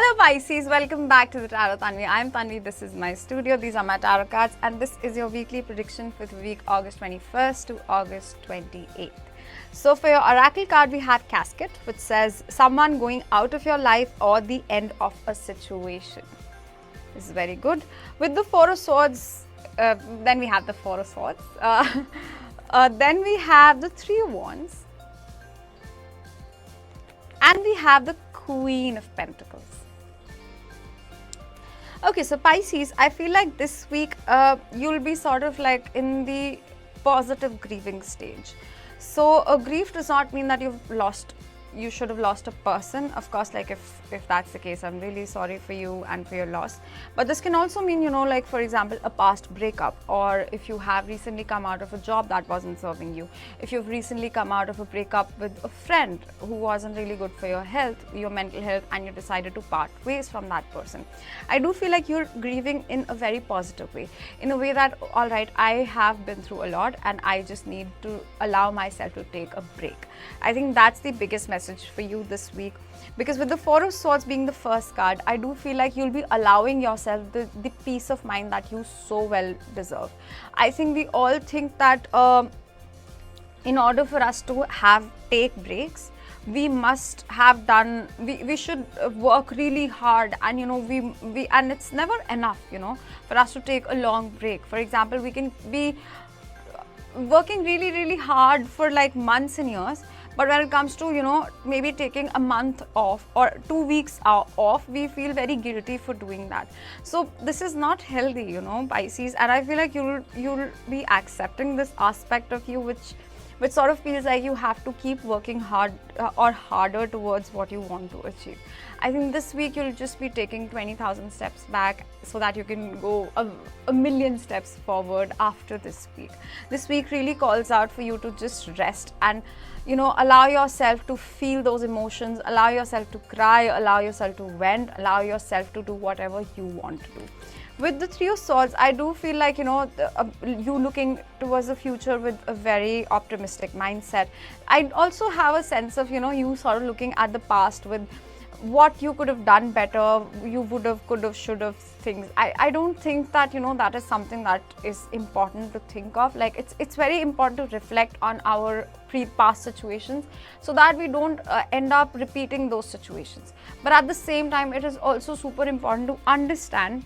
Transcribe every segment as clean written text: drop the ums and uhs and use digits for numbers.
Hello Pisces, welcome back to the Tarot Tanvi. I am Tanvi, this is my studio, these are my tarot cards and this is your weekly prediction for the week August 21st to August 28th. So for your oracle card we have Casket, which says someone going out of your life or the end of a situation. This is very good. With the Four of Swords, then we have the Four of Swords. Then we have the Three of Wands. And we have the Queen of Pentacles. Okay, so Pisces, I feel like this week you'll be sort of like in the positive grieving stage. So grief does not mean that you should have lost a person. Of course, like if that's the case, I'm really sorry for you and for your loss. But this can also mean, you know, like for example, a past breakup, or if you have recently come out of a job that wasn't serving you, if you've recently come out of a breakup with a friend who wasn't really good for your health, your mental health, and you decided to part ways from that person. I do feel like you're grieving in a very positive way, in a way that, all right, I have been through a lot and I just need to allow myself to take a break. I think that's the biggest message for you this week, because with the Four of Swords being the first card, I do feel like you'll be allowing yourself the peace of mind that you so well deserve. I think we all think that in order for us to take breaks, we must have done, we should work really hard, and you know and it's never enough, you know, for us to take a long break. For example, we can be working really hard for like months and years, but when it comes to, you know, maybe taking a month off or 2 weeks off, we feel very guilty for doing that. So this is not healthy, you know, Pisces, and I feel like you'll be accepting this aspect of you, which sort of feels like you have to keep working hard or harder towards what you want to achieve. I think this week you'll just be taking 20,000 steps back so that you can go a million steps forward after this week. This week really calls out for you to just rest and, you know, allow yourself to feel those emotions, allow yourself to cry, allow yourself to vent, allow yourself to do whatever you want to do. With the Three of Swords, I do feel like, you know, you looking towards the future with a very optimistic mindset. I also have a sense of, you know, you sort of looking at the past with what you could have done better, you would have, could have, should have things. I don't think that, you know, that is something that is important to think of. Like it's very important to reflect on our past situations so that we don't end up repeating those situations. But at the same time, it is also super important to understand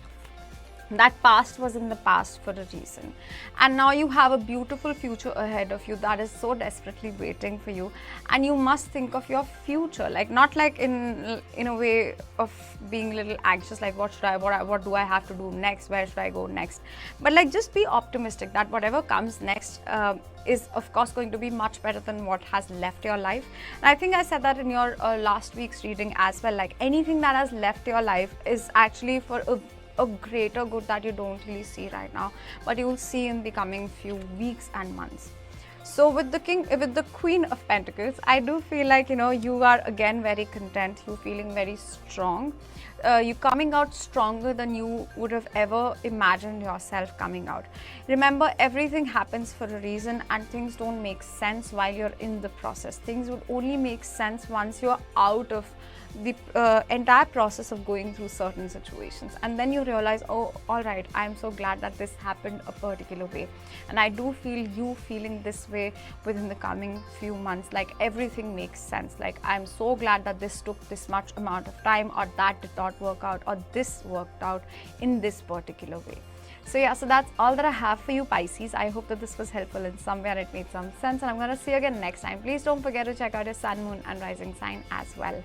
that past was in the past for a reason, and now you have a beautiful future ahead of you that is so desperately waiting for you, and you must think of your future, like not like in a way of being a little anxious, like what do I have to do next, where should I go next, but like just be optimistic that whatever comes next is of course going to be much better than what has left your life. And I think I said that in your last week's reading as well, like anything that has left your life is actually for a greater good that you don't really see right now, but you will see in the coming few weeks and months. So with the Queen of Pentacles, I do feel like, you know, you are again very content, you feeling very strong, you coming out stronger than you would have ever imagined yourself coming out. Remember, everything happens for a reason, and things don't make sense while you're in the process. Things would only make sense once you're out of the entire process of going through certain situations, and then you realize, oh, all right, I'm so glad that this happened a particular way. And I do feel you feeling this way within the coming few months, like everything makes sense, like I'm so glad that this took this much amount of time, or that did not work out, or this worked out in this particular way. So yeah, so that's all that I have for you, Pisces. I hope that this was helpful in some way and it made some sense, and I'm going to see you again next time. Please don't forget to check out your sun, moon and rising sign as well.